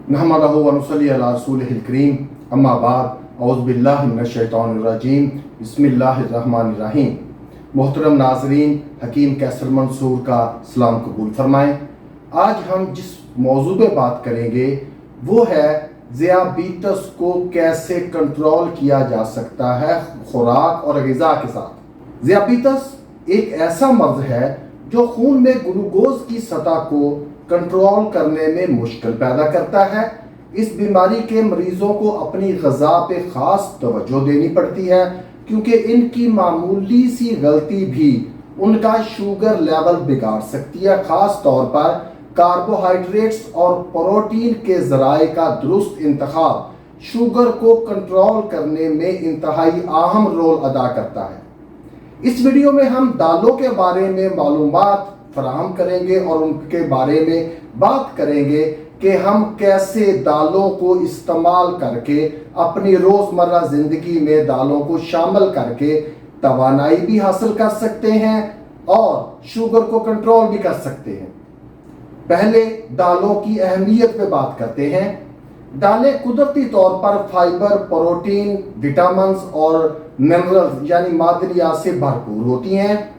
नहमदहु व नुसल्ली अला रसूलिहिल करीम अम्मा बाद औज़ु बिल्लाहि मिनश शैतानिर रजीम बिस्मिल्लाहिर रहमानिर रहीम। मोहतरम नाज़रीन, हकीम कैसर मंसूर का सलाम कबूल फरमाएँ। आज हम जिस मौजू पे बात करेंगे वो है ज़ियाबीतस को कैसे कंट्रोल किया जा सकता है खुराक और ग़िज़ा के साथ। ज़ियाबीतस एक ऐसा मर्ज़ है जो खून में ग्लूकोज की सतह को कंट्रोल करने में मुश्किल पैदा करता है। इस बीमारी के मरीजों को अपनी ग़िज़ा पे ख़ास तवज्जो देनी पड़ती है, क्योंकि इनकी मामूली सी गलती भी उनका शुगर लेवल बिगाड़ सकती है। ख़ास तौर पर कार्बोहाइड्रेट्स और प्रोटीन के ज़राए का दुरुस्त इंतखाब शुगर को कंट्रोल करने में इंतहाई अहम रोल अदा करता है। इस वीडियो में हम दालों के बारे में मालूमात फराहम करेंगे और उनके बारे में बात करेंगे कि हम कैसे दालों को इस्तेमाल करके अपनी रोज़मर्रा ज़िंदगी में दालों को शामिल करके तवानाई भी हासिल कर सकते हैं और शुगर को कंट्रोल भी कर सकते हैं। पहले दालों की अहमियत पे बात करते हैं। दालें कुदरती तौर पर फाइबर, प्रोटीन, विटामिन्स और मिनरल्स यानी मादनियात से भरपूर होती हैं।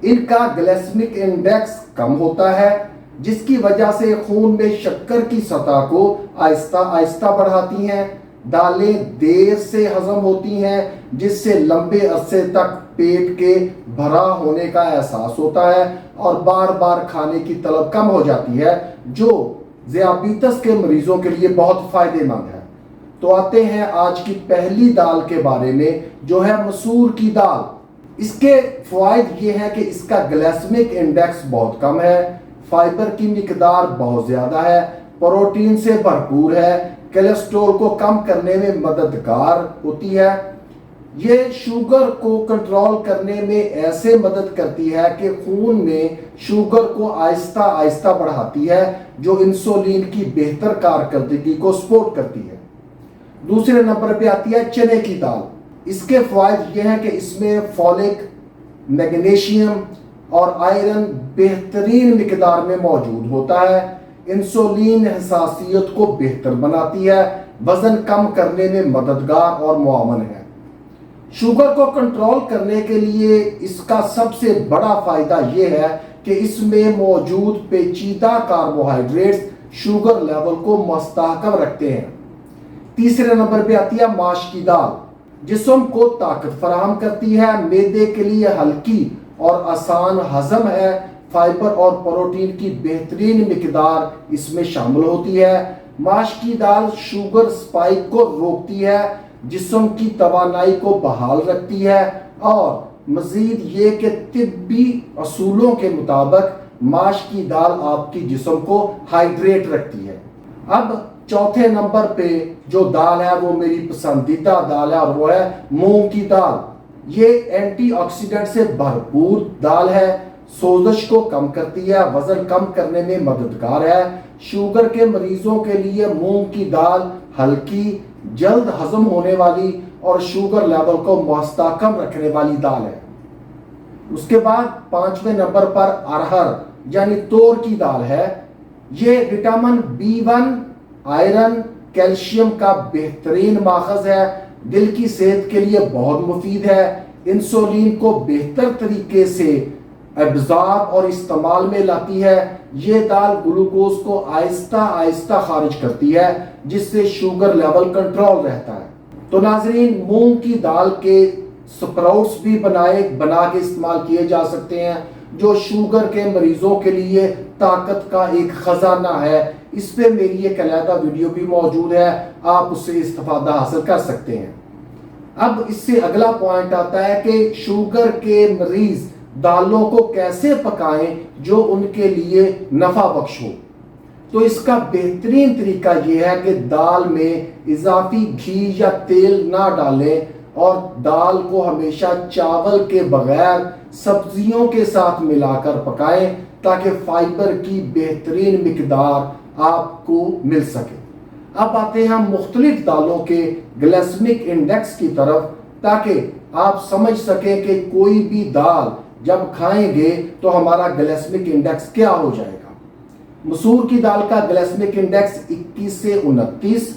इनका ग्लाइसेमिक इंडेक्स कम होता है, जिसकी वजह से खून में शक्कर की सतह को आहिस्ता आहिस्ता बढ़ाती हैं। दालें देर से हजम होती हैं, जिससे लंबे अरसे तक पेट के भरा होने का एहसास होता है और बार बार खाने की तलब कम हो जाती है, जो ज़ियाबीतस के मरीजों के लिए बहुत फ़ायदेमंद है। तो आते हैं आज की पहली दाल के बारे में, जो है मसूर की दाल। इसके फ़वाइद ये हैं कि इसका ग्लाइसेमिक इंडेक्स बहुत कम है, फाइबर की मिकदार बहुत ज़्यादा है, प्रोटीन से भरपूर है, कोलेस्ट्रॉल को कम करने में मददगार होती है। ये शुगर को कंट्रोल करने में ऐसे मदद करती है कि खून में शुगर को आहिस्ता आहिस्ता बढ़ाती है, जो इंसुलिन की बेहतर कारकर्दगी को सपोर्ट करती है। दूसरे नंबर पे आती है चने की दाल। इसके फ़वाइद ये हैं कि इसमें फॉलिक, मैग्नीशियम और आयरन बेहतरीन मिकदार में मौजूद होता है। इंसुलिन हसासियत को बेहतर बनाती है, वज़न कम करने में मददगार और मुआवन है। शुगर को कंट्रोल करने के लिए इसका सबसे बड़ा फ़ायदा ये है कि इसमें मौजूद पेचीदा कार्बोहाइड्रेट्स शुगर लेवल को मुस्तहकम रखते हैं। तीसरे नंबर पे आती है माश की दाल। जिस्म को ताकत फराहम करती है, मैदे के लिए हल्की और आसान हजम है, फाइबर और प्रोटीन की बेहतरीन मिकदार इसमें शामिल होती है। माश की दाल शुगर स्पाइक को रोकती है, जिस्म की तवानाई को बहाल रखती है और मजीद ये कि तिब्बी असूलों के मुताबिक माश की दाल आपकी जिस्म को हाइड्रेट रखती है। अब चौथे नंबर पे जो दाल है वो मेरी पसंदीदा दाल है और वो है मूंग की दाल। ये एंटीऑक्सीडेंट से भरपूर दाल है, सोजिश को कम करती है, वजन कम करने में मददगार है। शुगर के मरीजों के लिए मूंग की दाल हल्की, जल्द हजम होने वाली और शुगर लेवल को मुस्तहकम रखने वाली दाल है। उसके बाद पांचवें नंबर पर अरहर यानी तोर की दाल है। ये विटामिन B1, आयरन, कैल्शियम का बेहतरीन माखज़ है, दिल की सेहत के लिए बहुत मुफीद है, इंसुलिन को बेहतर तरीके से एब्ज़ॉर्ब और इस्तेमाल में लाती है। ये दाल ग्लूकोज को आहिस्ता आहिस्ता खारिज करती है, जिससे शुगर लेवल कंट्रोल रहता है। तो नाजरीन, मूंग की दाल के स्प्राउट्स भी बना के इस्तेमाल किए जा सकते हैं, जो शुगर के मरीजों के लिए ताकत का एक खजाना है। इस पे मेरी एक अलहदा वीडियो भी मौजूद है, आप उससे इस्तेफादा हासिल कर सकते हैं। अब इससे अगला पॉइंट आता है कि शुगर के मरीज दालों को कैसे पकाएं जो उनके लिए नफा बख्श हो। तो इसका बेहतरीन तरीका यह है कि दाल में इजाफी घी या तेल ना डालें और दाल को हमेशा चावल के बगैर सब्जियों के साथ मिलाकर पकाएं, ताकि फाइबर की बेहतरीन मिकदार आपको मिल सके। अब आते हैं हम मुख्तलिफ दालों के ग्लाइसेमिक इंडेक्स की तरफ, ताकि आप समझ सकें कि कोई भी दाल जब खाएंगे तो हमारा ग्लाइसेमिक इंडेक्स क्या हो जाएगा। मसूर की दाल का ग्लाइसेमिक इंडेक्स 21 से 29,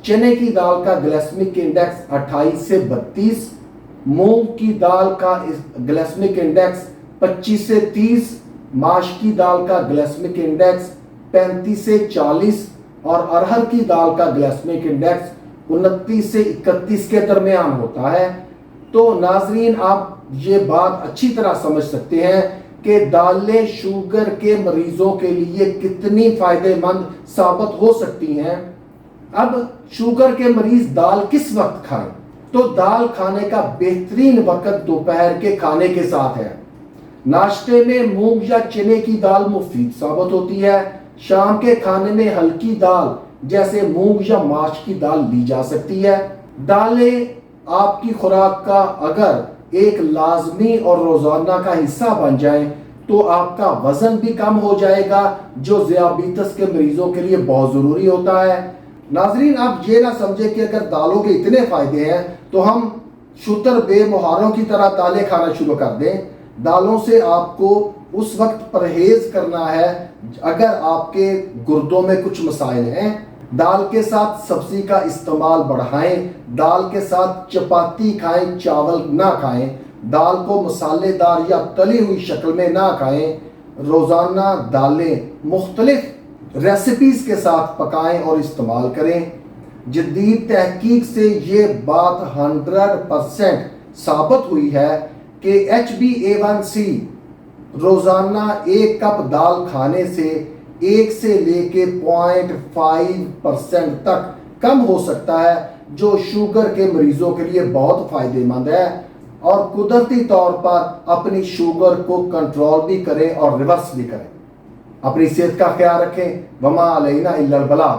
चने की दाल का ग्लाइसेमिक इंडेक्स 28 से 32, मूंग की दाल का ग्लाइसेमिक इंडेक्स 25 से 30, माश की दाल का ग्लाइसेमिक इंडेक्स 35 से 40 और अरहर की दाल का ग्लाइसेमिक इंडेक्स 29 से 31 के दरमियान होता है। तो नाजरीन, आप ये बात अच्छी तरह समझ सकते हैं कि दालें शुगर के मरीजों के लिए कितनी फायदेमंद साबित हो सकती हैं। अब शुगर के मरीज दाल किस वक्त खाएं? तो दाल खाने का बेहतरीन वक्त दोपहर के खाने के साथ है। नाश्ते में मूंग या चने की दाल मुफीद साबित होती है। शाम के खाने में हल्की दाल जैसे मूंग या माश की दाल ली जा सकती है। दालें आपकी खुराक का अगर एक लाजमी और रोजाना का हिस्सा बन जाए तो आपका वजन भी कम हो जाएगा, जो ज़ियाबीतस के मरीजों के लिए बहुत जरूरी होता है। नाजरीन, आप ये ना समझे कि अगर दालों के इतने फायदे हैं तो हम शुतर बेमुहारों की तरह दालें खाना शुरू कर दें। दालों से आपको उस वक्त परहेज करना है अगर आपके गुर्दों में कुछ मसाइल हैं। दाल के साथ सब्जी का इस्तेमाल बढ़ाएं। दाल के साथ चपाती खाएं, चावल ना खाएं। दाल को मसालेदार या तली हुई शक्ल में ना खाएं। रोजाना दालें मुख्तलिफ रेसिपीज के साथ पकाएं और इस्तेमाल करें। जदीद तहकीक से ये बात 100% साबित हुई है कि HbA1c रोजाना 1 कप दाल खाने से 1 से लेके 0.5% तक कम हो सकता है, जो शुगर के मरीजों के लिए बहुत फायदेमंद है। और कुदरती तौर पर अपनी शुगर को कंट्रोल भी करें और रिवर्स भी करें। अपनी सेहत का ख्याल रखें। वमा अलैना इल्लल बलाग।